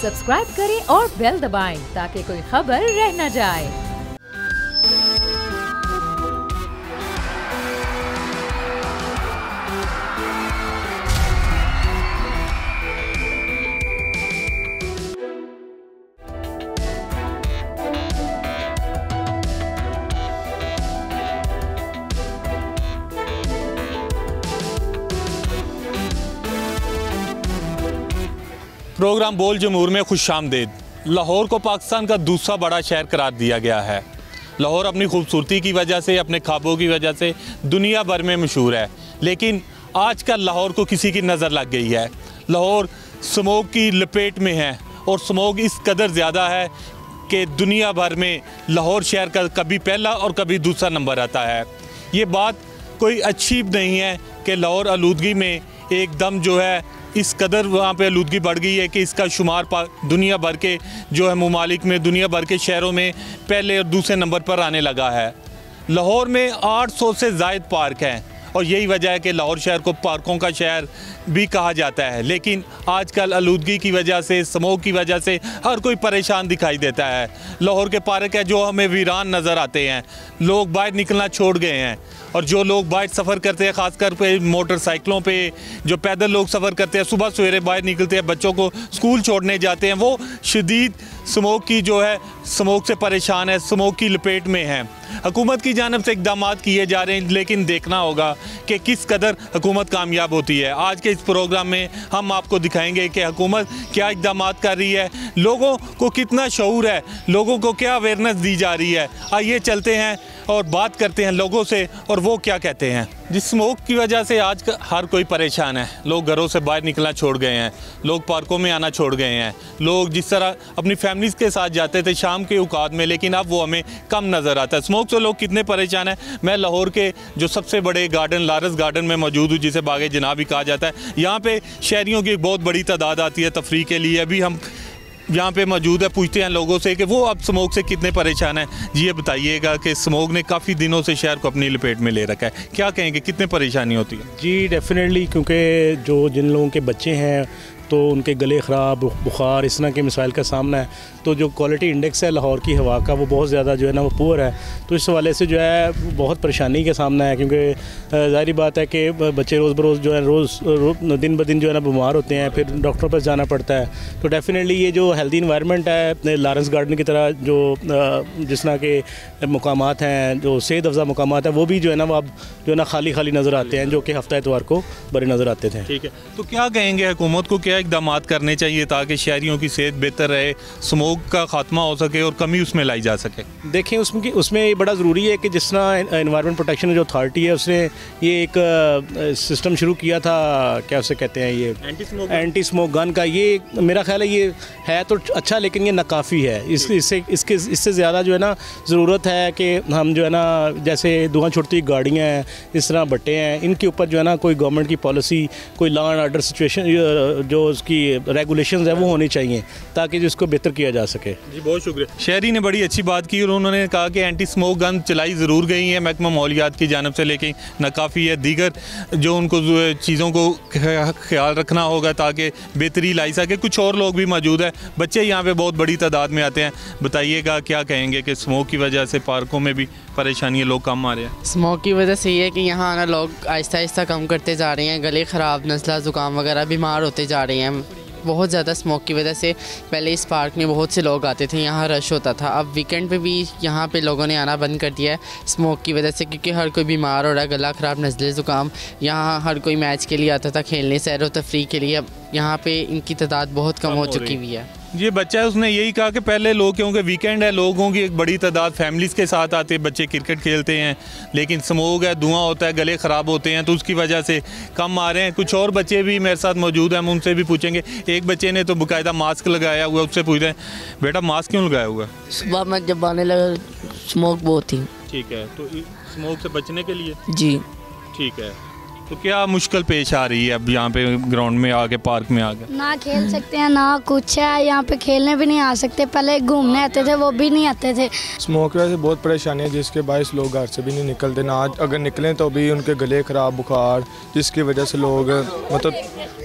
Subscribe करें और bell दबाएं ताकि कोई खबर रह न जाए। प्रोग्राम बोल जमूर में खुशामदीद। लाहौर को पाकिस्तान का दूसरा बड़ा शहर करार दिया गया है। लाहौर अपनी खूबसूरती की वजह से, अपने ख्वाबों की वजह से दुनिया भर में मशहूर है, लेकिन आजकल लाहौर को किसी की नज़र लग गई है। लाहौर स्मोक की लपेट में है और स्मोक इस कदर ज़्यादा है कि दुनिया भर में लाहौर शहर का कभी पहला और कभी दूसरा नंबर आता है। ये बात कोई अच्छी नहीं है कि लाहौर आलूदगी में एकदम जो है इस कदर वहाँ पे आलूदगी बढ़ गई है कि इसका शुमार दुनिया भर के जो है ममालिक में, दुनिया भर के शहरों में पहले और दूसरे नंबर पर आने लगा है। लाहौर में 800 से ज़ायद पार्क हैं और यही वजह है कि लाहौर शहर को पार्कों का शहर भी कहा जाता है। लेकिन आजकल आलूदगी की वजह से, स्मोक की वजह से हर कोई परेशान दिखाई देता है। लाहौर के पार्क है जो हमें वीरान नज़र आते हैं, लोग बाहर निकलना छोड़ गए हैं और जो लोग बाहर सफ़र करते हैं, ख़ासकर पे मोटरसाइकिलों पे जो पैदल लोग सफ़र करते हैं, सुबह सवेरे बाहर निकलते हैं, बच्चों को स्कूल छोड़ने जाते हैं, वो शदीद स्मोक की जो है स्मोक से परेशान है, स्मोक की लपेट में है। हुकूमत की जानिब से इक़दामात किए जा रहे हैं, लेकिन देखना होगा कि किस कदर हुकूमत कामयाब होती है। आज के इस प्रोग्राम में हम आपको दिखाएंगे कि हुकूमत क्या इक़दामात कर रही है, लोगों को कितना शऊर है, लोगों को क्या अवेयरनेस दी जा रही है। आइए चलते हैं और बात करते हैं लोगों से और वो क्या कहते हैं। जिस स्मोक की वजह से आज हर कोई परेशान है। लोग घरों से बाहर निकलना छोड़ गए हैं, लोग पार्कों में आना छोड़ गए हैं। लोग जिस तरह अपनी फैमिलीज़ के साथ जाते थे शाम के औकात में, लेकिन अब वो हमें कम नज़र आता है। स्मोक से लोग कितने परेशान हैं। मैं लाहौर के जो सबसे बड़े गार्डन लारस गार्डन में मौजूद हूँ, जिसे बागे जनाब भी कहा जाता है। यहाँ पे शहरियों की एक बहुत बड़ी तादाद आती है तफरीह के लिए। अभी हम यहाँ पे मौजूद है, पूछते हैं लोगों से कि वो अब स्मोक से कितने परेशान हैं। जी ये बताइएगा कि स्मोक ने काफ़ी दिनों से शहर को अपनी लपेट में ले रखा है, क्या कहेंगे, कितने परेशानी होती है? जी डेफिनेटली, क्योंकि जो जिन लोगों के बच्चे हैं तो उनके गले ख़राब, बुखार, इस तरह के मिसाइल का सामना है। तो जो क्वालिटी इंडेक्स है लाहौर की हवा का वो बहुत ज़्यादा जो है ना वो पुअर है। तो इस हवाले से जो है बहुत परेशानी का सामना है, क्योंकि ज़ाहिर बात है कि बच्चे रोज़ बरोज़ जो है दिन ब दिन जो है ना बीमार होते हैं, फिर डॉक्टर पर जाना पड़ता है। तो डेफिनेटली ये जो हेल्दी इन्वायरमेंट है लारेंस गार्डन की तरह, जो जिस तरह के मकामात हैं, जो सेहत अफ़ज़ा मकामात हैं, वो भी जो है ना वो अब जो है ना खाली नज़र आते हैं, जो कि हफ्ता इतवार को बड़े नज़र आते थे। ठीक है, तो क्या कहेंगे हुकूमत को क्या इक़दामात करने चाहिए ताकि शहरियों की सेहत बेहतर रहे, स्मोक का खात्मा हो सके और कमी उसमें लाई जा सके? देखें, उसमें बड़ा ज़रूरी है कि जिस तरह एनवायरनमेंट प्रोटेक्शन जो अथॉरिटी है उसने ये एक सिस्टम शुरू किया था, क्या उसे कहते हैं, ये एंटी स्मोक गन का। ये मेरा ख्याल है ये है तो अच्छा, लेकिन ये नाकाफ़ी है। इससे ज़्यादा जो है ना ज़रूरत है कि हम जो है ना जैसे धुआं छुड़ती गाड़ियाँ हैं, इस तरह भट्टे हैं, इनके ऊपर जो है ना कोई गवर्नमेंट की पॉलिसी, कोई लॉ एंड ऑर्डर सिचुएशन जो उसकी रेगुलेशंस है वो होनी चाहिए ताकि जिसको बेहतर किया जा सके। जी बहुत शुक्रिया। शहरी ने बड़ी अच्छी बात की और उन्होंने कहा कि एंटी स्मोक गन चलाई ज़रूर गई है महकमा माहौलियात की जानिब से, लेकिन नाकाफ़ी है। दीगर जो उनको चीज़ों को ख्याल रखना होगा ताकि बेहतरी लाई सके। कुछ और लोग भी मौजूद है, बच्चे यहाँ पे बहुत बड़ी तादाद में आते हैं। बताइएगा क्या कहेंगे कि स्मोक की वजह से पार्कों में भी परेशानी है, लोग कम आ रहे हैं? स्मोक की वजह से ये है कि यहाँ आना लोग आहिस्ता आहिस्ता कम करते जा रहे हैं, गले ख़राब, नज़ला, ज़ुकाम वगैरह बीमार होते जा रहे हैं बहुत ज़्यादा स्मोक की वजह से। पहले इस पार्क में बहुत से लोग आते थे, यहाँ रश होता था। अब वीकेंड पे भी यहाँ पे लोगों ने आना बंद कर दिया है स्मोक की वजह से, क्योंकि हर कोई बीमार हो रहा है, गला ख़राब, नज़ले, ज़ुकाम। यहाँ हर कोई मैच के लिए आता था, खेलने, सैर व तफरीह के लिए। अब यहाँ पे इनकी तादाद बहुत कम हो चुकी हुई है। ये बच्चा है, उसने यही कहा कि पहले लोग, क्योंकि वीकेंड है, लोगों की एक बड़ी तादाद फैमिलीज़ के साथ आते हैं, बच्चे क्रिकेट खेलते हैं, लेकिन स्मोक है, धुआं होता है, गले ख़राब होते हैं, तो उसकी वजह से कम आ रहे हैं। कुछ और बच्चे भी मेरे साथ मौजूद हैं, हम उनसे भी पूछेंगे। एक बच्चे ने तो बाकायदा मास्क लगाया हुआ, उससे पूछ रहे हैं बेटा मास्क क्यों लगाया हुआ? सुबह में जब आने लगा स्मोक बहुत थी। ठीक है, तो स्मोक से बचने के लिए? जी ठीक है, तो क्या मुश्किल पेश आ रही है अब यहाँ पे ग्राउंड में आके, पार्क में आके? ना खेल सकते हैं ना कुछ है, यहाँ पे खेलने भी नहीं आ सकते। पहले घूमने आते थे वो भी नहीं आते थे। स्मोक की वजह से बहुत परेशानी है, जिसके बायस लोग घर से भी नहीं निकलते, ना अगर निकलें तो भी उनके गले ख़राब, बुखार, जिसकी वजह से लोग मतलब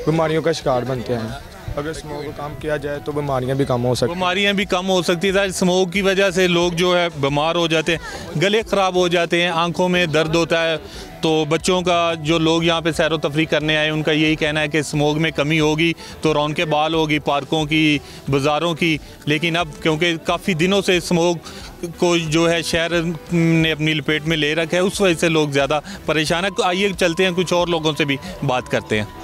बीमारियों का शिकार बनते हैं। अगर स्मोक का काम किया जाए तो बीमारियां भी कम हो सकती हैं। बीमारियां भी कम हो सकती है। स्मोक की वजह से लोग जो है बीमार हो जाते हैं, गले ख़राब हो जाते हैं, आंखों में दर्द होता है। तो बच्चों का, जो लोग यहाँ पे सैर व तफरी करने आए, उनका यही कहना है कि स्मोक में कमी होगी तो रौनकें बहाल होगी पार्कों की, बाज़ारों की। लेकिन अब क्योंकि काफ़ी दिनों से स्मोक को जो है शहर ने अपनी लपेट में ले रखा है, उस वजह से लोग ज़्यादा परेशान है। आइए चलते हैं, कुछ और लोगों से भी बात करते हैं।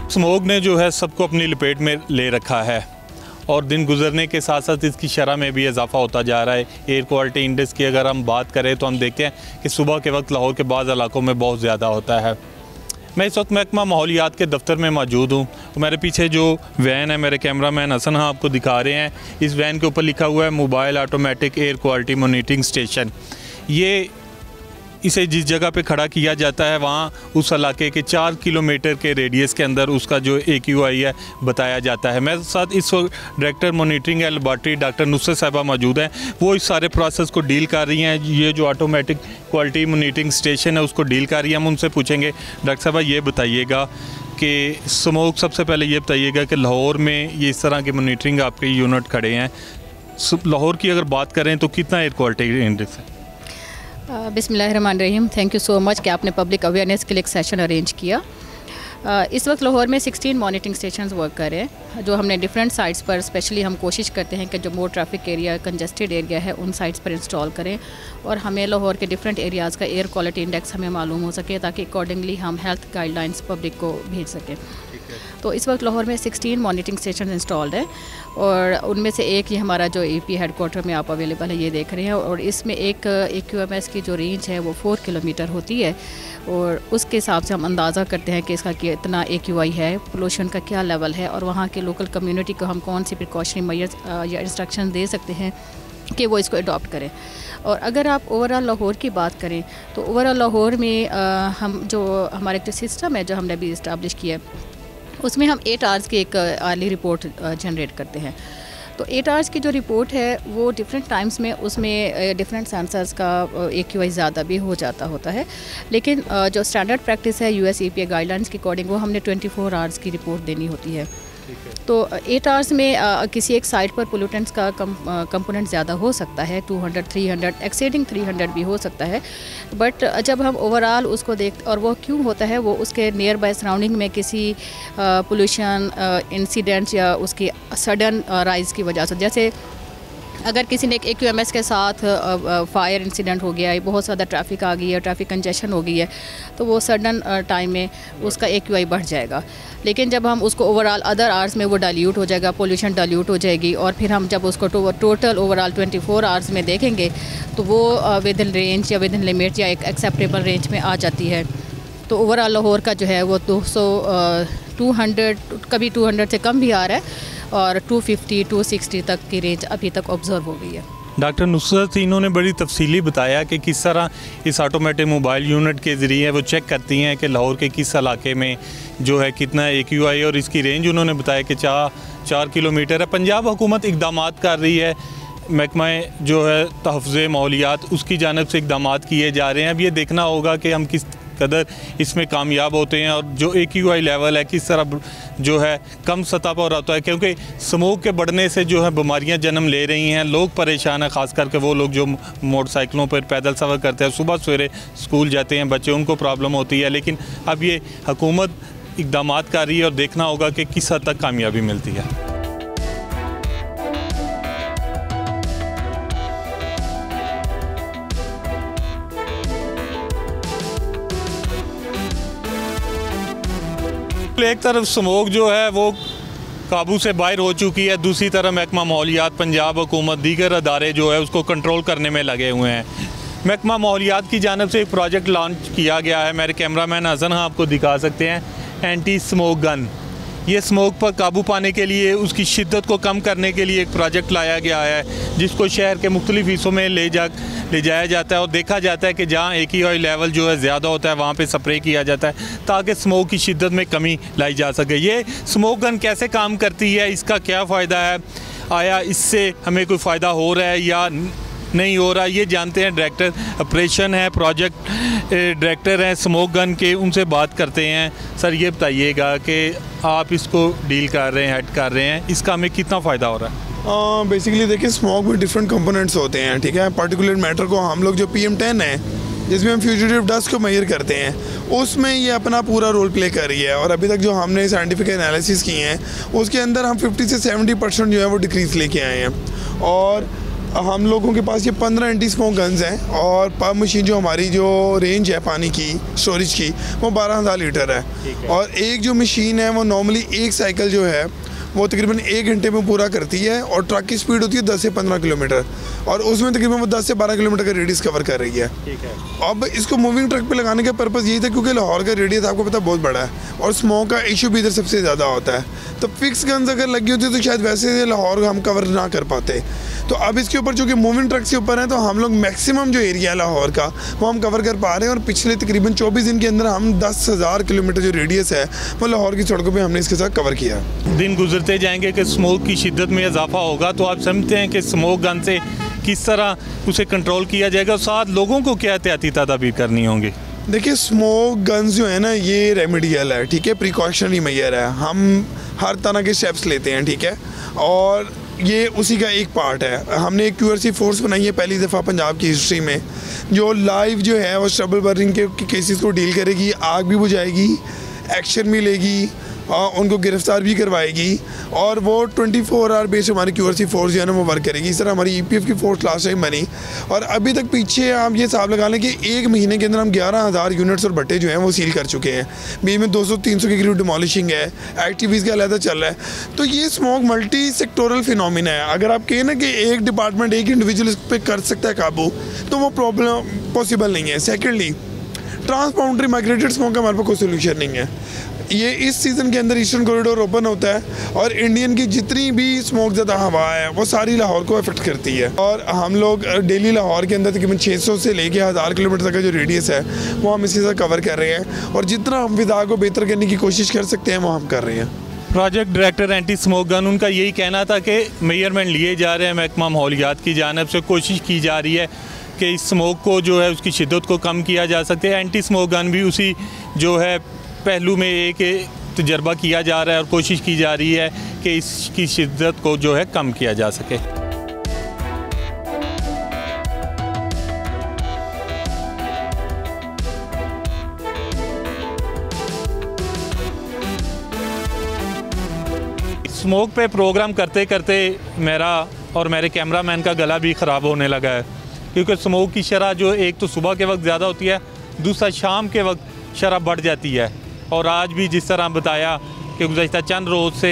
स्मोक ने जो है सबको अपनी लपेट में ले रखा है और दिन गुजरने के साथ साथ इसकी शरह में भी इजाफा होता जा रहा है। एयर क्वालिटी इंडेक्स की अगर हम बात करें तो हम देखते हैं कि सुबह के वक्त लाहौर के बाज़ इलाकों में बहुत ज़्यादा होता है। मैं इस वक्त महकमा माहौलियात के दफ्तर में मौजूद हूँ। मेरे पीछे जो वैन है, मेरे कैमरामैन हसन हाँ आपको दिखा रहे हैं, इस वैन के ऊपर लिखा हुआ है mobile automatic air quality monitoring station. ये इसे जिस जगह पे खड़ा किया जाता है वहाँ उस इलाके के 4 किलोमीटर के रेडियस के अंदर उसका जो AQI है बताया जाता है। मेरे साथ इस वक्त director monitoring and laboratory doctor Nusrat साहिबा मौजूद हैं। वो इस सारे प्रोसेस को डील कर रही हैं। ये जो ऑटोमेटिक क्वालिटी मॉनिटरिंग स्टेशन है उसको डील कर रही है। हम उनसे पूछेंगे, डॉक्टर साहबा ये बताइएगा कि स्मोक, सबसे पहले ये बताइएगा कि लाहौर में ये इस तरह के मॉनिटरिंग आपके यूनिट खड़े हैं, लाहौर की अगर बात करें तो कितना एयर क्वालिटी इंडेक्स है? बिस्मिल्लाहिर्रहमानिर्रहीम। थैंक यू सो मच कि आपने पब्लिक अवेयरनेस के लिए एक सेशन अरेंज किया। इस वक्त लाहौर में 16 मॉनिटरिंग स्टेशंस वर्क कर रहे हैं, जो हमने डिफरेंट साइट्स पर स्पेशली हम कोशिश करते हैं कि जो मोर ट्रैफिक एरिया, कंजस्टेड एरिया है, उन साइट्स पर इंस्टॉल करें और हमें लाहौर के डिफरेंट एरियाज़ का एयर क्वालिटी इंडेक्स हमें मालूम हो सके ताकि अकॉर्डिंगली हम हेल्थ गाइडलाइंस पब्लिक को भेज सकें। तो इस वक्त लाहौर में 16 मॉनिटरिंग स्टेशन इंस्टॉल्ड है और उनमें से एक ये हमारा जो AP हेडक्वार्टर में आप अवेलेबल है, ये देख रहे हैं। और इसमें एक AQMS की जो रेंज है वो 4 किलोमीटर होती है और उसके हिसाब से हम अंदाज़ा करते हैं कि इसका कितना AQI है, पोल्यूशन का क्या लेवल है और वहाँ के लोकल कम्युनिटी को हम कौन सी प्रिकॉशनरी मेजर्स या इंस्ट्रक्शन दे सकते हैं कि वो इसको अडॉप्ट करें। और अगर आप ओवरऑल लाहौर की बात करें तो ओवरऑल लाहौर में हम जो हमारा एक सिस्टम है जो हमने अभी इस्टेब्लिश किया है, उसमें हम 8 आवर्स की एक अर्ली रिपोर्ट जनरेट करते हैं। तो 8 आवर्स की जो रिपोर्ट है वो डिफरेंट टाइम्स में उसमें डिफरेंट सेंसर्स का AQI ज़्यादा भी हो जाता होता है, लेकिन जो स्टैंडर्ड प्रैक्टिस है US EPA गाइडलाइंस के अकॉर्डिंग वो हमने 24 आवर्स की रिपोर्ट देनी होती है। तो 8 आवर्स में किसी एक साइट पर पोल्यूटेंट्स का कंपोनेंट ज़्यादा हो सकता है, 200, 300, एक्सेडिंग 300 भी हो सकता है। बट जब हम ओवरऑल उसको देख, और वो क्यों होता है, वो उसके नियर बाय सराउंडिंग में किसी पोल्यूशन इंसिडेंट या उसकी सडन राइज़ की वजह से, जैसे अगर किसी ने एक AQMS के साथ फायर इंसिडेंट हो गया है, बहुत ज़्यादा ट्रैफिक आ गई है, ट्रैफिक कंजेशन हो गई है, तो वो सडन टाइम में उसका AQI बढ़ जाएगा। लेकिन जब हम उसको ओवरऑल अदर आवर्स में वो डाइल्यूट हो जाएगा, पोल्यूशन डाइल्यूट हो जाएगी और फिर हम जब उसको टोटल ओवरऑल 24 आवर्स में देखेंगे तो वो विद इन रेंज या विद इन लिमिट या एक एक्सेप्टेबल रेंज में आ जाती है। तो ओवरऑल लाहौर का जो है वो 200 कभी 200 से कम भी आ रहा है और 250, 260 तक की रेंज अभी तक ऑब्जर्व हो गई है। डॉक्टर नुसरत, इन्होंने बड़ी तफसीली बताया कि किस तरह इस ऑटोमेटिक मोबाइल यूनिट के ज़रिए वो चेक करती हैं कि लाहौर के किस इलाके में जो है कितना AQI और इसकी रेंज उन्होंने बताया कि 4 किलोमीटर है। पंजाब हुकूमत इक़दाम कर रही है, महकमा जो है तहफ़्ज़ुज़ माहौलियात उसकी जानिब से इक़दाम किए जा रहे हैं। अब ये देखना होगा कि हम किस कदर इसमें कामयाब होते हैं और जो AQI लेवल है किस तरह जो है कम सतह पर होता है, क्योंकि स्मोक के बढ़ने से जो है बीमारियां जन्म ले रही हैं। लोग परेशान हैं, ख़ास करके वो लोग जो मोटरसाइकिलों पर पैदल सफ़र करते हैं, सुबह सवेरे स्कूल जाते हैं बच्चे, उनको प्रॉब्लम होती है। लेकिन अब ये हुकूमत इक़दाम कर रही है और देखना होगा कि किस हद तक कामयाबी मिलती है। एक तरफ स्मोक जो है वो काबू से बाहर हो चुकी है, दूसरी तरफ महकमा माहौलियात, पंजाब हुकूमत, दीगर अदारे जो है उसको कंट्रोल करने में लगे हुए हैं। महकमा माहौलियात की जानिब से एक प्रोजेक्ट लॉन्च किया गया है, मेरे कैमरामैन हसन हाँ आपको दिखा सकते हैं, एंटी स्मोक गन। ये स्मोक पर काबू पाने के लिए, उसकी शिद्दत को कम करने के लिए एक प्रोजेक्ट लाया गया है जिसको शहर के मुख्तलिफ हिस्सों में ले जाया जाता है और देखा जाता है कि जहाँ AQI लेवल जो है ज़्यादा होता है वहाँ पे स्प्रे किया जाता है ताकि स्मोक की शिद्दत में कमी लाई जा सके। ये स्मोक गन कैसे काम करती है, इसका क्या फ़ायदा है, आया इससे हमें कोई फ़ायदा हो रहा है या नहीं हो रहा, ये जानते हैं। डायरेक्टर ऑपरेशन है, प्रोजेक्ट डायरेक्टर हैं स्मोक गन के, उनसे बात करते हैं। सर ये बताइएगा कि आप इसको डील कर रहे हैं, हेड कर रहे हैं, इसका हमें कितना फ़ायदा हो रहा है? बेसिकली देखिए, स्मोक में डिफरेंट कंपोनेंट्स होते हैं, ठीक है। पार्टिकुलर मैटर को हम लोग जो PM10 है, जिसमें हम फ्यूजिटिव डस्ट को मेजर करते हैं, उसमें ये अपना पूरा रोल प्ले कर रही है। और अभी तक जो हमने साइंटिफिक एनालिसिस किए हैं, उसके अंदर हम 50 से 70% जो है वो डिक्रीज़ लेके आए हैं। और हम लोगों के पास ये 15 एंटी स्मोक गन्स हैं और पर मशीन जो हमारी जो रेंज है पानी की स्टोरेज की, वो 12,000 लीटर है। और एक जो मशीन है वो नॉर्मली एक साइकिल जो है वो तकरीबन 1 घंटे में पूरा करती है। और ट्रक की स्पीड होती है 10 से 15 किलोमीटर, और उसमें तकरीबन वो 10 से 12 किलोमीटर का रेडियस कवर कर रही है। अब इसको मूविंग ट्रक पे लगाने का पर्पज़ यही था क्योंकि लाहौर का रेडियस आपको पता बहुत बड़ा है और स्मोक का इशू भी इधर सबसे ज़्यादा होता है। तो फिक्स गन्स अगर लगी होती तो शायद वैसे लाहौर हम कवर ना कर पाते। तो अब इसके ऊपर चूँकि मूविंग ट्रक के ऊपर है, तो हम लोग मैक्सिमम जो एरिया है लाहौर का वो हम कवर कर पा रहे हैं। और पिछले तकरीबन 24 दिन के अंदर हम 10,000 किलोमीटर जो रेडियस है वो लाहौर की सड़कों पर हमने इसके साथ कवर किया। दिन गुजरते जाएंगे कि स्मोक की शिद्दत में इजाफा होगा, तो आप समझते हैं कि स्मोक गन से किस तरह उसे कंट्रोल किया जाएगा, साथ लोगों को क्या एहतियाती तदाबीर करनी होंगी? देखिए, स्मोक गन्स जो है ना, ये रेमेडियल है, ठीक है, प्रिकॉशनरी मेजर है। हम हर तरह के स्टेप्स लेते हैं, ठीक है, और ये उसी का एक पार्ट है। हमने एक QRC फोर्स बनाई है पहली दफ़ा पंजाब की हिस्ट्री में, जो लाइव जो है वो स्ट्रबल बर्निंग के केसेस को डील करेगी, आग भी बुझाएगी, एक्शन भी लेगी, उनको गिरफ्तार भी करवाएगी, और वो 24 आवर बेस्ड हमारी QRC फोर्स जो है ना वो वर्क करेगी। इस तरह हमारी EPF की फोर्स लास्ट टाइम बनी, और अभी तक पीछे आप ये हिसाब लगा लें कि 1 महीने के अंदर हम 11,000 यूनिट्स और भट्टे जो हैं वो सील कर चुके हैं। बीच में 200-300 के करीब डिमोलिशिंग है, एक्टिविटीज़ का अलहदा चल रहा है। तो ये स्मोक मल्टी सेक्टोरल फिनोमिना है। अगर आप कहें ना कि एक डिपार्टमेंट, एक इंडिविजुअल इस पर कर सकता है काबू, तो वो प्रॉब्लम पॉसिबल नहीं है। सेकेंडली, ट्रांसबाउंड्री माइग्रेटेड स्मोक का हमारे पास कोई सोल्यूशन नहीं है। ये इस सीज़न के अंदर ईस्टर्न कॉरिडोर ओपन होता है और इंडियन की जितनी भी स्मोक ज़्यादा हवा है वो सारी लाहौर को अफेक्ट करती है। और हम लोग डेली लाहौर के अंदर तकरीबन 600 से लेके 1000 किलोमीटर तक का जो रेडियस है वो हम इसी से कवर कर रहे हैं, और जितना हम फिजा को बेहतर करने की कोशिश कर सकते हैं वो हम कर रहे हैं। Project director anti smoke gun, उनका यही कहना था कि मेजरमेंट लिए जा रहे हैं, महकमा माहौलियात की जानिब से कोशिश की जा रही है कि इस स्मोक को जो है उसकी शिद्दत को कम किया जा सकते हैं। एंटी स्मोक गन भी उसी जो है पहलू में एक तजर्बा किया जा रहा है और कोशिश की जा रही है कि इसकी शिद्दत को जो है कम किया जा सके। स्मोक पे प्रोग्राम करते करते मेरा और मेरे कैमरामैन का गला भी ख़राब होने लगा है, क्योंकि स्मोक की शरह जो एक तो सुबह के वक्त ज़्यादा होती है, दूसरा शाम के वक्त शरह बढ़ जाती है। और आज भी जिस तरह बताया कि गुज़श्ता चंद रोज़ से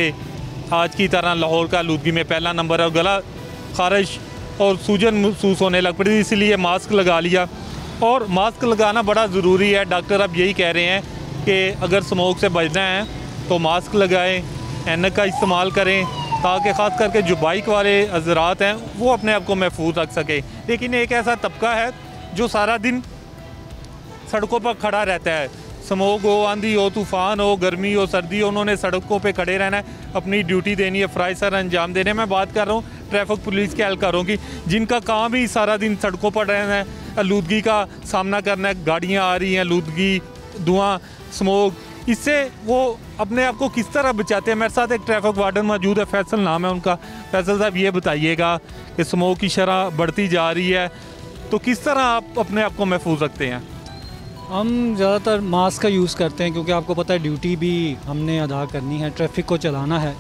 आज की तरह लाहौर का आलूदगी में पहला नंबर है, और गला ख़ारिश और सूजन महसूस होने लग पड़ी, इसलिए मास्क लगा लिया। और मास्क लगाना बड़ा ज़रूरी है। डॉक्टर अब यही कह रहे हैं कि अगर स्मोक से बचना है तो मास्क लगाएं, ऐनक का इस्तेमाल करें, ताकि ख़ास करके जो बाइक वाले हज़रात हैं वो अपने आप को महफूज रख सकें। लेकिन एक ऐसा तबका है जो सारा दिन सड़कों पर खड़ा रहता है, स्मोक हो, आंधी हो, तूफ़ान हो, गर्मी हो, सर्दी हो, उन्होंने सड़कों पे खड़े रहना है, अपनी ड्यूटी देनी है, फ़राइज़ सर अंजाम देने। मैं बात कर रहा हूँ ट्रैफिक पुलिस के एहलकारों की, जिनका काम ही सारा दिन सड़कों पर रहना है, आलूदगी का सामना करना है, गाड़ियाँ आ रही हैं, आलूदगी, धुआँ, स्मोक, इससे वो अपने आप को किस तरह बचाते हैं। मेरे साथ एक ट्रैफिक वार्डन मौजूद है, फैसल नाम है उनका। फैसल साहब, ये बताइएगा कि स्मोक की शरह बढ़ती जा रही है, तो किस तरह आप अपने आप को महफूज रखते हैं? हम ज़्यादातर मास्क का यूज़ करते हैं, क्योंकि आपको पता है ड्यूटी भी हमने अदा करनी है, ट्रैफिक को चलाना है।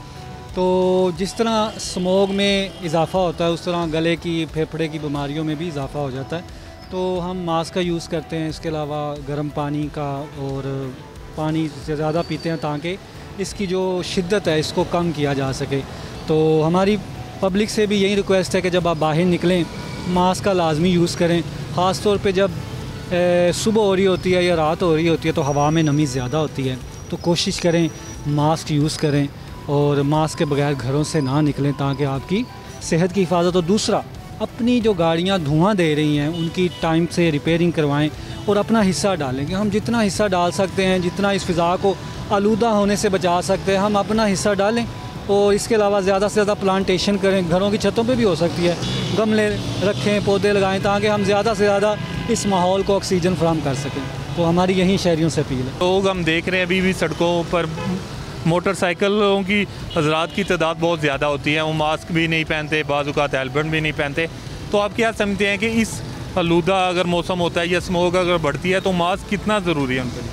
तो जिस तरह स्मोक में इजाफ़ा होता है उस तरह गले की, फेफड़े की बीमारियों में भी इजाफ़ा हो जाता है। तो हम मास्क का यूज़ करते हैं, इसके अलावा गर्म पानी का और पानी से ज़्यादा पीते हैं ताकि इसकी जो शिद्दत है इसको कम किया जा सके। तो हमारी पब्लिक से भी यही रिक्वेस्ट है कि जब आप बाहर निकलें मास्क का लाजमी यूज़ करें, ख़ास तौर पे जब सुबह हो रही होती है या रात हो रही होती है तो हवा में नमी ज़्यादा होती है, तो कोशिश करें मास्क यूज़ करें और मास्क के बगैर घरों से ना निकलें ताकि आपकी सेहत की हिफाजत हो। दूसरा, अपनी जो गाड़ियाँ धुआं दे रही हैं उनकी टाइम से रिपेयरिंग करवाएं और अपना हिस्सा डालें। कि हम जितना हिस्सा डाल सकते हैं, जितना इस फ़िज़ा को आलूदा होने से बचा सकते हैं, हम अपना हिस्सा डालें और इसके अलावा ज़्यादा से ज़्यादा प्लांटेशन करें, घरों की छतों पे भी हो सकती है, गमले रखें, पौधे लगाएं ताकि हम ज़्यादा से ज़्यादा इस माहौल को ऑक्सीजन फराहम कर सकें। तो हमारी यही शहरियों से अपील है। लोग हम देख रहे हैं अभी भी सड़कों पर मोटरसाइकिलों की हजरात की तादाद बहुत ज़्यादा होती है, वो मास्क भी नहीं पहनते, बाज़ औक़ात हेलमेट भी नहीं पहनते। तो आप क्या समझते हैं कि इस आलूदा अगर मौसम होता है या स्मोक अगर बढ़ती है तो मास्क कितना ज़रूरी है उनके लिए?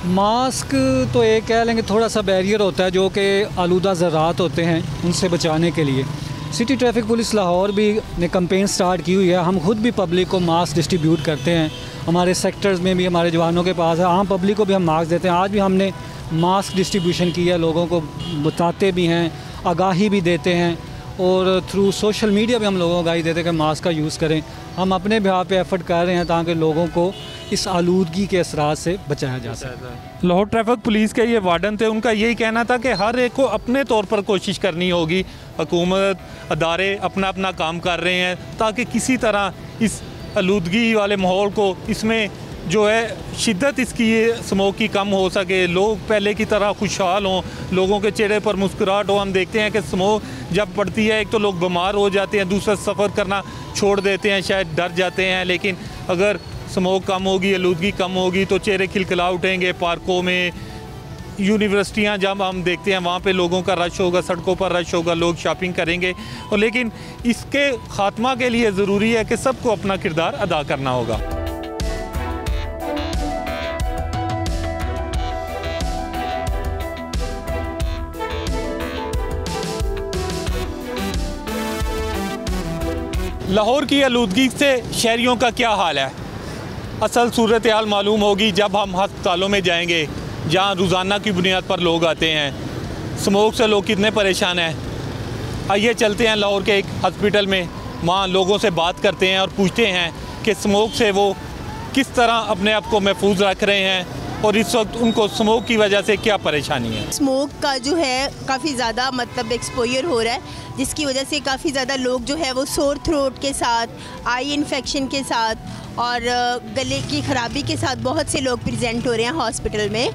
मास्क तो एक कह लेंगे थोड़ा सा बैरियर होता है जो कि आलूदा ज़रात होते हैं उनसे बचाने के लिए। सिटी ट्रैफिक पुलिस लाहौर भी ने कैंपेन स्टार्ट की हुई है। हम खुद भी पब्लिक को मास्क डिस्ट्रीब्यूट करते हैं, हमारे सेक्टर्स में भी हमारे जवानों के पास है, आम पब्लिक को भी हम मास्क देते हैं। आज भी हमने मास्क डिस्ट्रीब्यूशन किया, लोगों को बताते भी हैं, आगाही भी देते हैं और थ्रू सोशल मीडिया भी हम लोगों को आगाही देते हैं कि मास्क का यूज़ करें। हम अपने बिहार पे एफर्ट कर रहे हैं ताकि लोगों को इस आलूदगी के असरात से बचाया जा सके। लाहौर ट्रैफिक पुलिस के ये वार्डन थे, उनका यही कहना था कि हर एक को अपने तौर पर कोशिश करनी होगी। हुकूमत अदारे अपना अपना काम कर रहे हैं ताकि किसी तरह इस आलूदगी वाले माहौल को, इसमें जो है शिद्दत इसकी स्मोक की कम हो सके, लोग पहले की तरह खुशहाल हों, लोगों के चेहरे पर मुस्कुराहट हो। हम देखते हैं कि स्मोक जब पड़ती है एक तो लोग बीमार हो जाते हैं, दूसरा सफ़र करना छोड़ देते हैं, शायद डर जाते हैं। लेकिन अगर स्मोक कम होगी, आलूदगी कम होगी तो चेहरे खिलखिला उठेंगे। पार्कों में, यूनिवर्सिटियाँ जब हम देखते हैं वहाँ पे लोगों का रश होगा, सड़कों पर रश होगा, लोग शॉपिंग करेंगे। और लेकिन इसके ख़ात्मा के लिए ज़रूरी है कि सबको अपना किरदार अदा करना होगा। लाहौर की आलूदगी से शहरियों का क्या हाल है? असल सूरत हाल मालूम होगी जब हम हस्पतालों में जाएंगे जहां रोज़ाना की बुनियाद पर लोग आते हैं। स्मोक से लोग कितने परेशान हैं। आइए चलते हैं लाहौर के एक हॉस्पिटल में, वहाँ लोगों से बात करते हैं और पूछते हैं कि स्मोक से वो किस तरह अपने आप को महफूज रख रहे हैं और इस वक्त उनको स्मोक की वजह से क्या परेशानी है। स्मोक का जो है काफ़ी ज़्यादा मतलब एक्सपोजर हो रहा है, जिसकी वजह से काफ़ी ज़्यादा लोग जो है वो सोर थ्रोट के साथ, आई इन्फेक्शन के साथ और गले की ख़राबी के साथ बहुत से लोग प्रेजेंट हो रहे हैं हॉस्पिटल में।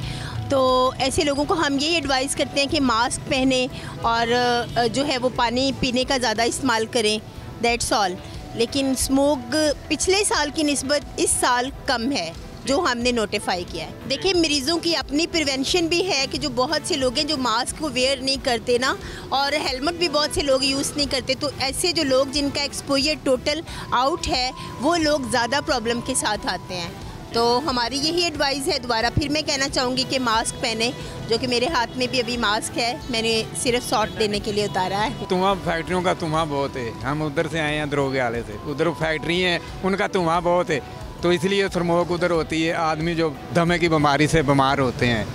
तो ऐसे लोगों को हम यही एडवाइस करते हैं कि मास्क पहने और जो है वो पानी पीने का ज़्यादा इस्तेमाल करें, दैट्स ऑल। लेकिन स्मोक पिछले साल की निस्बत इस साल कम है जो हमने नोटिफाई किया है। देखिए, मरीज़ों की अपनी प्रिवेंशन भी है कि जो बहुत से लोग हैं जो मास्क को वेयर नहीं करते ना, और हेलमेट भी बहुत से लोग यूज़ नहीं करते। तो ऐसे जो लोग जिनका एक्सपोजर टोटल आउट है वो लोग ज़्यादा प्रॉब्लम के साथ आते हैं। तो हमारी यही एडवाइस है। दोबारा फिर मैं कहना चाहूँगी कि मास्क पहने, जो कि मेरे हाथ में भी अभी मास्क है, मैंने सिर्फ शॉट देने के लिए उतारा है। धुआं, फैक्ट्रियों का धुआं बहुत है। हम उधर से आए हैं दरोगे वाले से, उधर फैक्ट्री हैं, उनका धुआं बहुत है, तो इसलिए स्मोक उधर होती है। आदमी जो दमे की बीमारी से बीमार होते हैं,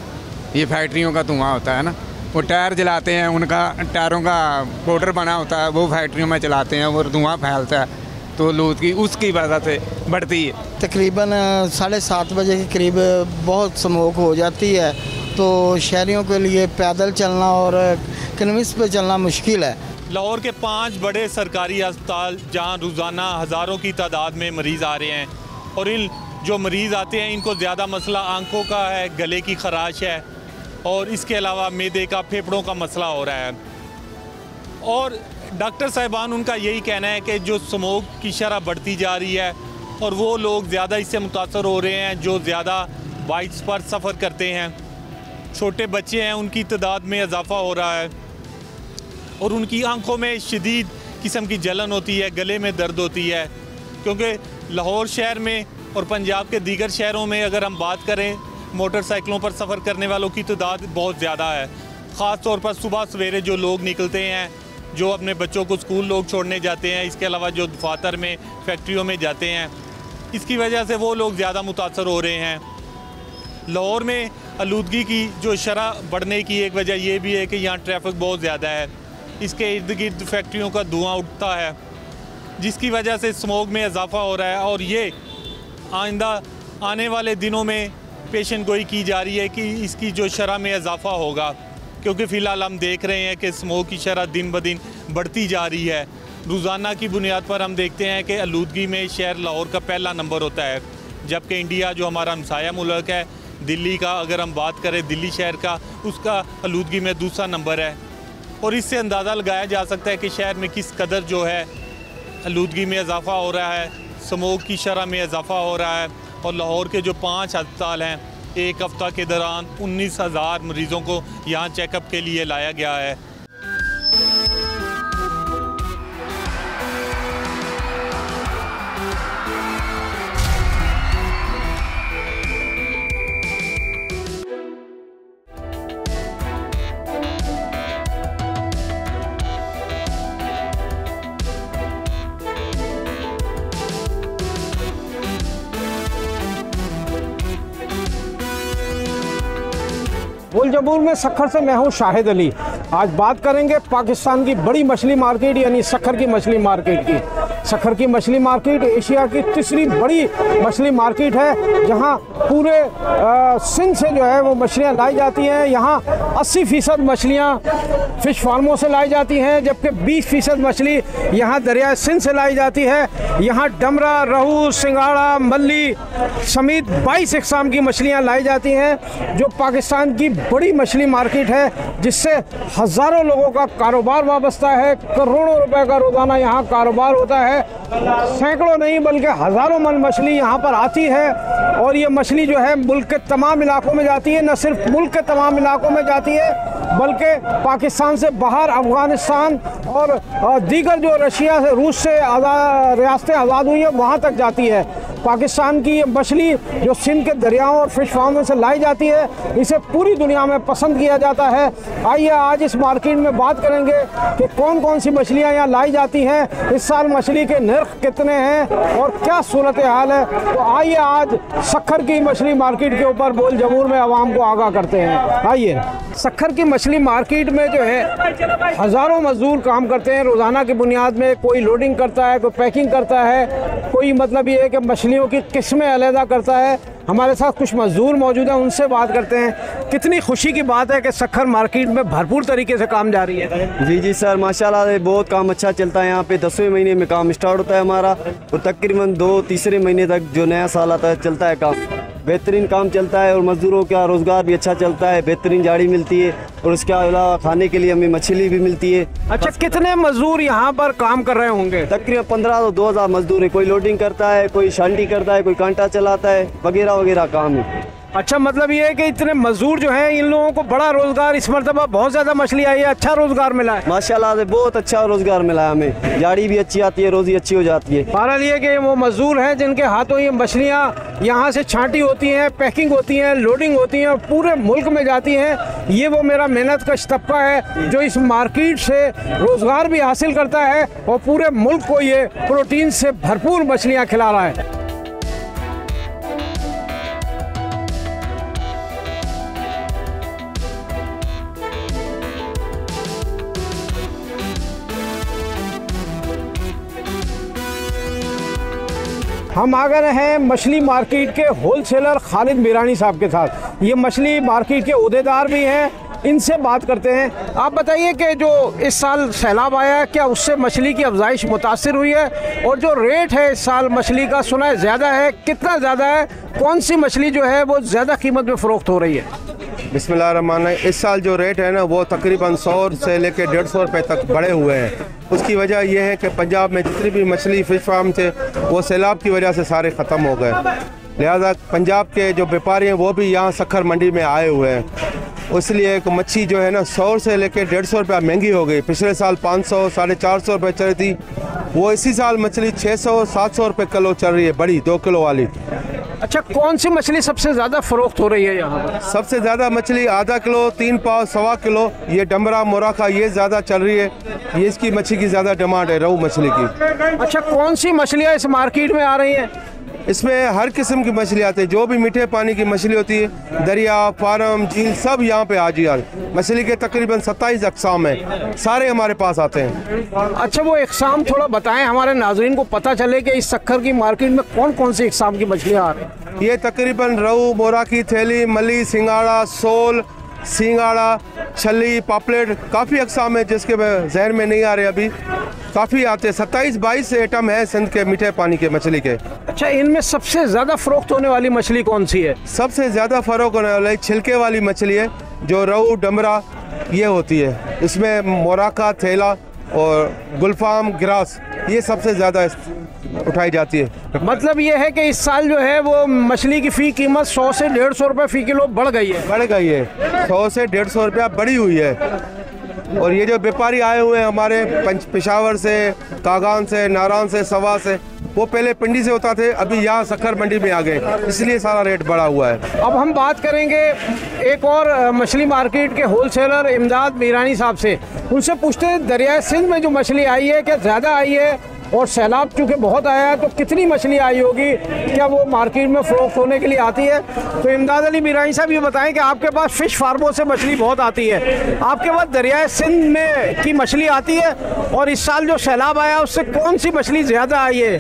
ये फैक्ट्रियों का धुआं होता है ना। वो टायर जलाते हैं, उनका टायरों का पाउडर बना होता है, वो फैक्ट्रियों में चलाते हैं और धुआं फैलता है, तो आलूदगी उसकी वजह से बढ़ती है। तकरीबन 7:30 बजे के करीब बहुत स्मोक हो जाती है, तो शहरियों के लिए पैदल चलना और कन्वेंस पे चलना मुश्किल है। लाहौर के 5 बड़े सरकारी अस्पताल जहां रोज़ाना हज़ारों की तादाद में मरीज़ आ रहे हैं, और इन जो मरीज़ आते हैं इनको ज़्यादा मसला आंखों का है, गले की खराश है, और इसके अलावा मैदे का, फेफड़ों का मसला हो रहा है। और डॉक्टर साहिबान उनका यही कहना है कि जो स्मोक की शरह बढ़ती जा रही है और वो लोग ज़्यादा इससे मुतासर हो रहे हैं जो ज़्यादा बाइक्स पर सफ़र करते हैं। छोटे बच्चे हैं, उनकी तादाद में इजाफ़ा हो रहा है और उनकी आंखों में शदीद किस्म की जलन होती है, गले में दर्द होती है। क्योंकि लाहौर शहर में और पंजाब के दीगर शहरों में अगर हम बात करें, मोटरसाइकिलों पर सफ़र करने वालों की तादाद बहुत ज़्यादा है। ख़ास तौर पर सुबह सवेरे जो लोग निकलते हैं, जो अपने बच्चों को स्कूल लोग छोड़ने जाते हैं, इसके अलावा जो दफातर में, फैक्ट्रियों में जाते हैं, इसकी वजह से वो लोग ज़्यादा मुतासर हो रहे हैं। लाहौर में आलूदगी की जो शरह बढ़ने की एक वजह ये भी है कि यहाँ ट्रैफिक बहुत ज़्यादा है, इसके इर्द गिर्द फैक्ट्रियों का धुआं उठता है, जिसकी वजह से स्मोक में इजाफ़ा हो रहा है। और ये आइंदा आने वाले दिनों में पेशन गोई की जा रही है कि इसकी जो शरह में इजाफ़ा होगा, क्योंकि फ़िलहाल हम देख रहे हैं कि स्मोक की शरह दिन ब दिन बढ़ती जा रही है। रोज़ाना की बुनियाद पर हम देखते हैं कि आलूदगी में शहर लाहौर का पहला नंबर होता है, जबकि इंडिया जो हमारा हमसाया मुल्क है, दिल्ली का अगर हम बात करें, दिल्ली शहर का, उसका आलूदगी में दूसरा नंबर है। और इससे अंदाज़ा लगाया जा सकता है कि शहर में किस कदर जो है आलूदगी में इजाफ़ा हो रहा है, स्मोक की शरह में इजाफ़ा हो रहा है। और लाहौर के जो 5 अस्पताल हैं, एक हफ़्ता के दौरान 19,000 मरीज़ों को यहाँ चेकअप के लिए लाया गया है। बोल जमूर में सखर से मैं हूँ शाहिद अली। आज बात करेंगे पाकिस्तान की बड़ी मछली मार्केट यानी सखर की मछली मार्केट की। सखर की मछली मार्केट एशिया की तीसरी बड़ी मछली मार्केट है, जहाँ पूरे सिंध से जो है वो मछलियाँ लाई जाती हैं। यहाँ 80% मछलियाँ फ़िश फार्मों से लाई जाती हैं, जबकि 20% मछली यहाँ दरिया सिंध से लाई जाती है। यहाँ डमरा, रहू, सिंगाड़ा, मल्ली समेत 22 इक़साम की मछलियाँ लाई जाती हैं, जो पाकिस्तान की बड़ी मछली मार्केट है, जिससे हज़ारों लोगों का कारोबार वाबस्ता है। करोड़ों रुपए का रोज़ाना यहाँ कारोबार होता है। सैकड़ों नहीं बल्कि हज़ारों मन मछली यहाँ पर आती है और ये मछली जो है मुल्क के तमाम इलाकों में जाती है। न सिर्फ मुल्क के तमाम इलाकों में जाती है बल्कि पाकिस्तान से बाहर अफ़गानिस्तान और दीगर जो रशिया से, रूस से रियासतें आज़ाद हुई हैं वहाँ तक जाती है। पाकिस्तान की ये मछली जो सिंध के दरियाओं और फिश फार्मों से लाई जाती है, इसे पूरी दुनिया में पसंद किया जाता है। आइए आज इस मार्केट में बात करेंगे कि कौन कौन सी मछलियाँ यहाँ लाई जाती हैं, इस साल मछली के नर्ख कितने हैं और क्या सूरत हाल है। तो आइए आज सखर की मछली मार्केट के ऊपर बोल जमूर में आवाम को आगाह करते हैं। आइए, सखर की मछली मार्केट में जो है हज़ारों मजदूर काम करते हैं रोज़ाना की बुनियाद में। कोई लोडिंग करता है, कोई पैकिंग करता है, कोई मतलब ये है कि मछलियों की किस्में अलहदा करता है। हमारे साथ कुछ मजदूर मौजूद हैं, उनसे बात करते हैं। कितनी खुशी की बात है कि सखर मार्केट में भरपूर तरीके से काम जारी है। जी सर, माशाल्लाह बहुत काम अच्छा चलता है। यहाँ पे 10वें महीने में काम स्टार्ट होता है हमारा और तकरीबन 2-3 महीने तक जो नया साल आता है चलता है काम। बेहतरीन काम चलता है और मज़दूरों का रोज़गार भी अच्छा चलता है, बेहतरीन जाड़ी मिलती है और उसके अलावा खाने के लिए हमें मछली भी मिलती है। अच्छा, कितने मजदूर यहाँ पर काम कर रहे होंगे? तकरीबन 1500-2000 मजदूर है। कोई लोडिंग करता है, कोई शांटी करता है, कोई कांटा चलाता है, वगैरह वगैरह काम है। अच्छा, मतलब ये है कि इतने मजदूर जो हैं इन लोगों को बड़ा रोज़गार, इस मरतबा बहुत ज़्यादा मछली आई है, अच्छा रोज़गार मिला है। माशाल्लाह से बहुत अच्छा रोज़गार मिला है हमें, जाड़ी भी अच्छी आती है, रोज़ी अच्छी हो जाती है। बहरहाल ये कि वो मजदूर हैं जिनके हाथों ये मछलियाँ यहाँ से छांटी होती हैं, पैकिंग होती हैं, लोडिंग होती हैं, पूरे मुल्क में जाती हैं। ये वो मेरा मेहनत का तबका है जो इस मार्केट से रोज़गार भी हासिल करता है और पूरे मुल्क को ये प्रोटीन से भरपूर मछलियाँ खिला रहा है। हम आ गए हैं मछली मार्केट के होलसेलर खालिद मीरानी साहब के साथ। ये मछली मार्केट के उहदेदार भी हैं, इनसे बात करते हैं। आप बताइए कि जो इस साल सैलाब आया है, क्या उससे मछली की अफजाइश मुतासिर हुई है? और जो रेट है इस साल मछली का सुना है ज़्यादा है, कितना ज़्यादा है? कौन सी मछली जो है वो ज़्यादा कीमत में फ़रोख्त हो रही है? बिस्मिल्लाहिर्रहमानिर्रहीम। इस साल जो रेट है ना वो तकरीबन 100 से लेकर 150 रुपये तक बढ़े हुए हैं। उसकी वजह यह है कि पंजाब में जितनी भी मछली फ़िश फार्म थे वो सैलाब की वजह से सारे ख़त्म हो गए, लिहाजा पंजाब के जो व्यापारी हैं वो भी यहाँ सखर मंडी में आए हुए हैं। इसलिए मच्छी जो है ना 100 से लेकर 150 रुपया महंगी हो गई। पिछले साल 500 450 रुपये चल रही थी, वो इसी साल मछली 600-700 रुपये किलो चल रही है, बड़ी 2 किलो वाली। अच्छा, कौन सी मछली सबसे ज़्यादा फ़रोख्त हो रही है यहाँ? सबसे ज़्यादा मछली आधा किलो, 3 पाव, 1.25 किलो, ये डमरा मोराखा ये ज़्यादा चल रही है। ये इसकी मछली की ज़्यादा डिमांड है, रहू मछली की। अच्छा, कौन सी मछलियाँ इस मार्केट में आ रही हैं? इसमें हर किस्म की मछली आती है, जो भी मीठे पानी की मछली होती है, दरिया, फार्म, झील, सब यहाँ पे हाजिर है। मछली के तकरीबन 27 अक़साम हैं, सारे हमारे पास आते हैं। अच्छा, वो इक़साम थोड़ा बताएं हमारे नाज़रीन को पता चले कि इस सखर की मार्केट में कौन कौन सी इक़साम की मछलियाँ आ रही हैं। ये तकरीबन रहू, मोरा की थैली, मली, सिंगाड़ा, सोल, सिंगाड़ा, छली, पापलेट, काफ़ी अक़साम है जिसके जहन में नहीं आ रहे अभी, काफ़ी आते हैं। 27-22 आइटम है सिंध के मीठे पानी के मछली के। अच्छा, इनमें सबसे ज़्यादा फ़रोख्त होने वाली मछली कौन सी है? सबसे ज़्यादा फ़रोख्त होने वाली छिलके वाली मछली है, जो रहू डमरा ये होती है। इसमें मोराका, थेला और गुलफाम, ग्रास ये सबसे ज़्यादा उठाई जाती है। मतलब ये है कि इस साल जो है वो मछली की फ़ी कीमत 100 से 150 रुपये फ़ी किलो बढ़ गई है। 100 से 150 रुपया बढ़ी हुई है। और ये जो व्यापारी आए हुए हैं हमारे पेशावर से, कागान से, नारायण से, सवा से, वो पहले पिंडी से होता थे, अभी यहाँ सक्खर मंडी में आ गए, इसलिए सारा रेट बढ़ा हुआ है। अब हम बात करेंगे एक और मछली मार्केट के होलसेलर इमदाद मीरानी साहब से। उनसे पूछते हैं दरियाए सिंध में जो मछली आई है क्या ज़्यादा आई है, और सैलाब चूँकि बहुत आया है तो कितनी मछली आई होगी, क्या वो मार्केट में फ़रोख्त होने के लिए आती है। तो इमदाद अली मीरानी साहब ये बताएं कि आपके पास फ़िश फार्मों से मछली बहुत आती है, आपके पास दरियाए सिंध में की मछली आती है, और इस साल जो सैलाब आया उससे कौन सी मछली ज़्यादा आई है।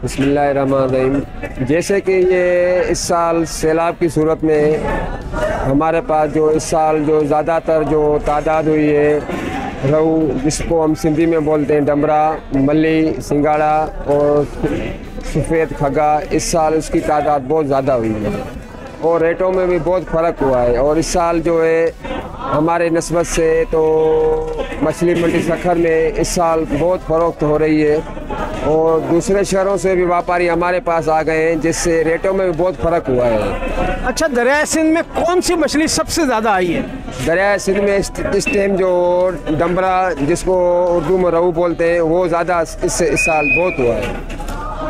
बिस्मिल्लाहिर्रहमानिर्रहीम। जैसे कि ये इस साल सैलाब की सूरत में हमारे पास जो इस साल जो ज़्यादातर जो तादाद हुई है, रहू जिसको हम सिंधी में बोलते हैं डमरा, मल्ली, सिंगाड़ा और सफ़ेद खगा, इस साल उसकी तादाद बहुत ज़्यादा हुई है और रेटों में भी बहुत फ़र्क हुआ है। और इस साल जो है हमारे नस्बत से तो मछली मंडी सक्खर में इस साल बहुत फ़रोख्त हो रही है और दूसरे शहरों से भी व्यापारी हमारे पास आ गए हैं, जिससे रेटों में भी बहुत फ़र्क हुआ है। अच्छा, दरियाए सिंध में कौन सी मछली सबसे ज़्यादा आई है। दरियाए सिंध में इस टाइम जो डमरा जिसको उर्दू में रहू बोलते हैं वो ज़्यादा इस साल बहुत हुआ है।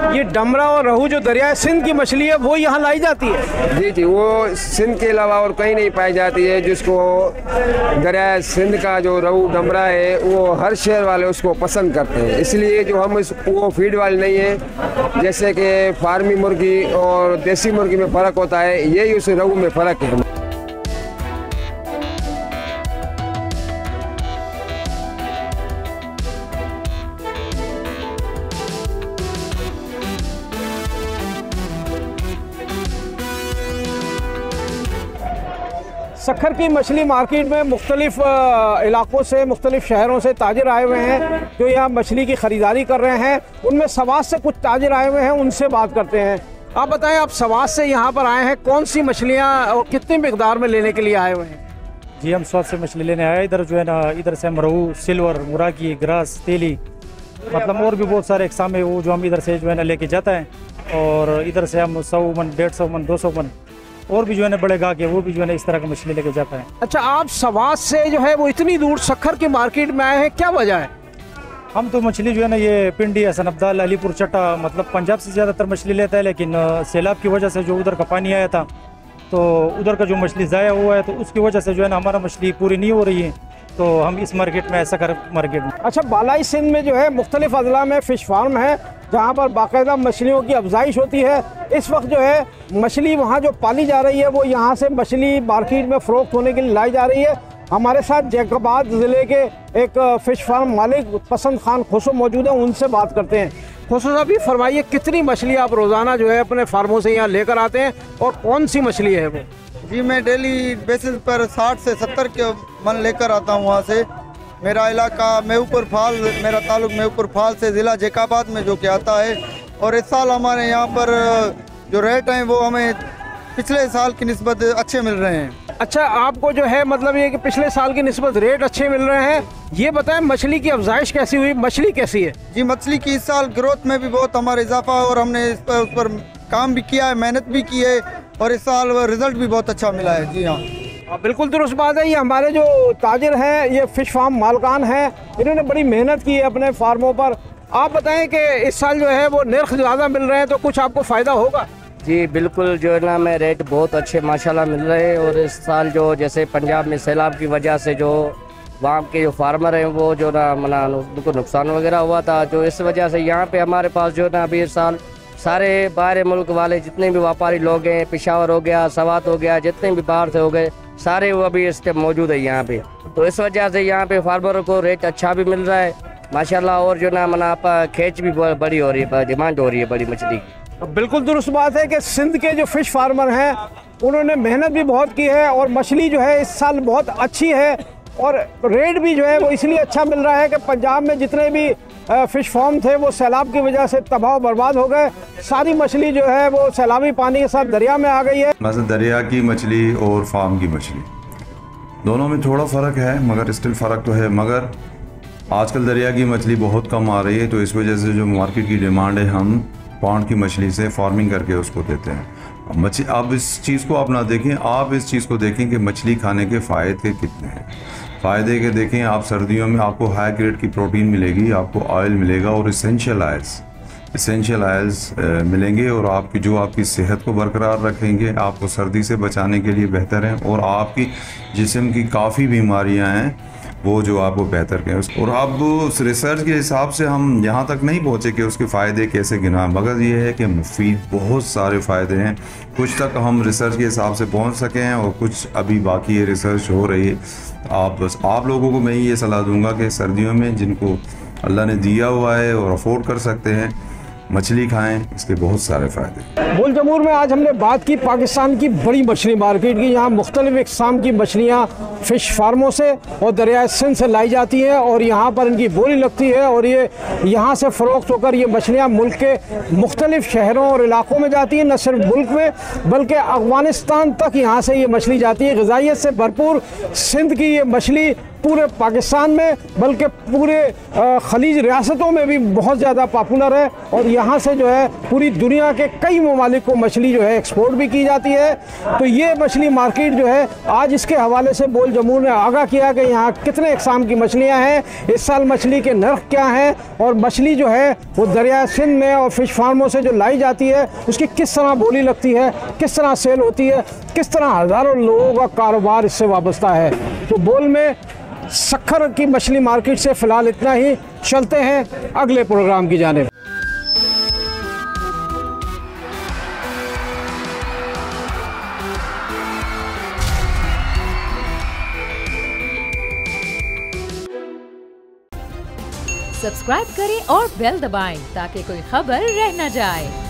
ये डमरा और रहू जो दरियाए सिंध की मछली है वो यहाँ लाई जाती है। जी जी, वो सिंध के अलावा और कहीं नहीं पाई जाती है। जिसको दरियाए सिंध का जो रहू डमरा है वो हर शहर वाले उसको पसंद करते हैं, इसलिए जो हम वो फीड वाली नहीं है। जैसे कि फार्मी मुर्गी और देसी मुर्गी में फ़र्क होता है, यही उस रहू में फ़र्क है। सक्खर की मछली मार्केट में मुख्तलिफ इलाकों से, मुख्तलिफ शहरों से ताजिर आए हुए हैं जो यहाँ मछली की ख़रीदारी कर रहे हैं। उनमें सवात से कुछ ताजिर आए हुए हैं, उनसे बात करते हैं। आप बताएं, आप सवात से यहाँ पर आए हैं, कौन सी मछलियाँ और कितनी मिकदार में लेने के लिए आए हुए हैं। जी, हम सवात से मछली लेने आए। इधर जो है ना, इधर से हम रहू, सिल्वर, मुराकी, ग्रास, तेली, मतलब और भी बहुत सारे इकसाम है वो जो हम इधर से जो है ना लेके जाता है। और इधर से हम 100 मन, 150 मन, 200 मन और भी जो है ना बड़े गाहक है वो भी जो है ना इस तरह की मछली लेके जाता है। अच्छा, आप सवात से जो है वो इतनी दूर सक्खर की मार्केट में आए हैं, क्या वजह है। हम तो मछली जो है ना ये पिंडी, हसन अब्दाल, अलीपुर, चट्टा, मतलब पंजाब से ज़्यादातर मछली लेता है, लेकिन सैलाब की वजह से जो उधर का पानी आया था तो उधर का जो मछली ज़ाया हुआ है तो उसकी वजह से जो है ना हमारा मछली पूरी नहीं हो रही है, तो हम इस मार्केट में, सक्खर मार्केट में। अच्छा, बालाई सिंध में जो है मुख्तलिफ अजला में फ़िश फार्म है जहाँ पर बाकायदा मछलियों की अफजाइश होती है। इस वक्त जो है मछली वहाँ जो पाली जा रही है वो यहाँ से मछली मार्केट में फ़रोख्त होने के लिए लाई जा रही है। हमारे साथ जैकबाद ज़िले के एक फ़िश फार्म मालिक पसंद खान खुसो मौजूद हैं, उनसे बात करते हैं। खुसो साहब, ये फरमाइए कितनी मछली आप रोज़ाना जो है अपने फार्मों से यहाँ लेकर आते हैं और कौन सी मछली है वो। जी, मैं डेली बेसिस पर 60 से 70 के मन लेकर आता हूँ वहाँ से। मेरा इलाका मेहूपुर फाल, मेरा ताल्लुक मेहूपुर फाल से ज़िला जैकाबाद में जो कि आता है। और इस साल हमारे यहाँ पर जो रेट हैं वो हमें पिछले साल की निस्बत अच्छे मिल रहे हैं। अच्छा, आपको जो है मतलब ये कि पिछले साल की निस्बत रेट अच्छे मिल रहे हैं। ये बताएं मछली की अफजाइश कैसी हुई, मछली कैसी है। जी, मछली की इस साल ग्रोथ में भी बहुत हमारा इजाफा है और हमने उस पर काम भी किया है, मेहनत भी की है और इस साल रिजल्ट भी बहुत अच्छा मिला है। जी हाँ, बिल्कुल दुरुस्त बात है। ये हमारे जो ताजिर हैं, ये फ़िश फार्म मालकान हैं, इन्होंने बड़ी मेहनत की है अपने फार्मों पर। आप बताएं कि इस साल जो है वो निर्ख ज़्यादा मिल रहे हैं तो कुछ आपको फ़ायदा होगा। जी बिल्कुल, जो है ना मैं रेट बहुत अच्छे माशाल्लाह मिल रहे हैं। और इस साल जो जैसे पंजाब में सैलाब की वजह से जो वहाँ के जो फार्मर हैं वो जो ना मना उनको नुकसान वगैरह हुआ था, जो इस वजह से यहाँ पे हमारे पास जो ना अभी इस साल सारे बाहर मुल्क वाले जितने भी व्यापारी लोग हैं, पेशावर हो गया, सवात हो गया, जितने भी बाहर से हो गए, सारे वो अभी इस टाइम मौजूद है यहाँ पे। तो इस वजह से यहाँ पे फार्मरों को रेट अच्छा भी मिल रहा है माशाल्लाह। और जो ना मना खेच भी बड़ी हो रही है, डिमांड हो रही है बड़ी मछली की। बिल्कुल दुरुस्त बात है कि सिंध के जो फ़िश फार्मर हैं उन्होंने मेहनत भी बहुत की है और मछली जो है इस साल बहुत अच्छी है और रेट भी जो है वो इसलिए अच्छा मिल रहा है कि पंजाब में जितने भी फ़िश फार्म थे वो सैलाब की वजह से तबाह बर्बाद हो गए। सारी मछली जो है वो सैलाबी पानी के साथ दरिया में आ गई है। मतलब दरिया की मछली और फार्म की मछली दोनों में थोड़ा फ़र्क है, मगर स्टिल फ़र्क तो है। मगर आजकल दरिया की मछली बहुत कम आ रही है, तो इस वजह से जो मार्केट की डिमांड है, हम पॉन्ड की मछली से फार्मिंग करके उसको देते हैं। मछली, आप इस चीज़ को आप ना देखें, आप इस चीज़ को देखें कि मछली खाने के फ़ायदे कितने हैं। फ़ायदे के देखें आप, सर्दियों में आपको हाई ग्रेड की प्रोटीन मिलेगी, आपको ऑयल मिलेगा और इसेंशियल आयल्स मिलेंगे, और आपकी सेहत को बरकरार रखेंगे, आपको सर्दी से बचाने के लिए बेहतर हैं, और आपकी जिस्म की काफ़ी बीमारियां हैं वो जो आपको बेहतर करें। और अब उस रिसर्च के हिसाब से हम यहाँ तक नहीं पहुँचे कि उसके फ़ायदे कैसे गिना, मगर ये है कि मुफीद बहुत सारे फ़ायदे हैं। कुछ तक हम रिसर्च के हिसाब से पहुँच सके हैं और कुछ अभी बाकी है, रिसर्च हो रही है। आप लोगों को मैं ये सलाह दूँगा कि सर्दियों में जिनको अल्लाह ने दिया हुआ है और अफोर्ड कर सकते हैं, मछली खाएं, इसके बहुत सारे फ़ायदे। बुल जमूर में आज हमने बात की पाकिस्तान की बड़ी मछली मार्केट की। यहाँ मुख्तलिफ इक़साम की मछलियाँ फ़िश फार्मों से और दरिया सिंध से लाई जाती हैं और यहाँ पर इनकी बोली लगती है, और ये यहाँ से फ़रोख्त होकर ये मछलियाँ मुल्क के मुख्तलिफ शहरों और इलाक़ों में जाती हैं। न सिर्फ मुल्क में बल्कि अफ़गानिस्तान तक यहाँ से ये मछली जाती है। ग़िज़ाइयत से भरपूर सिंध की ये मछली पूरे पाकिस्तान में बल्कि पूरे खलीज रियासतों में भी बहुत ज़्यादा पॉपुलर है, और यहाँ से जो है पूरी दुनिया के कई ममालिक को मछली जो है एक्सपोर्ट भी की जाती है। तो ये मछली मार्केट जो है आज इसके हवाले से बोल जमूर ने आगाह किया कि यहाँ कितने इक़साम की मछलियाँ हैं, इस साल मछली के नर्ख क्या हैं, और मछली जो है वो दरिया सिंध में और फ़िश फार्मों से जो लाई जाती है उसकी किस तरह बोली लगती है, किस तरह सेल होती है, किस तरह हज़ारों लोगों का कारोबार इससे वाबस्ता है। तो बोल में सक्खर की मछली मार्केट से फ़िलहाल इतना ही। चलते हैं अगले प्रोग्राम की जानिब। सब्सक्राइब करें और बेल दबाएं ताकि कोई खबर रह न जाए।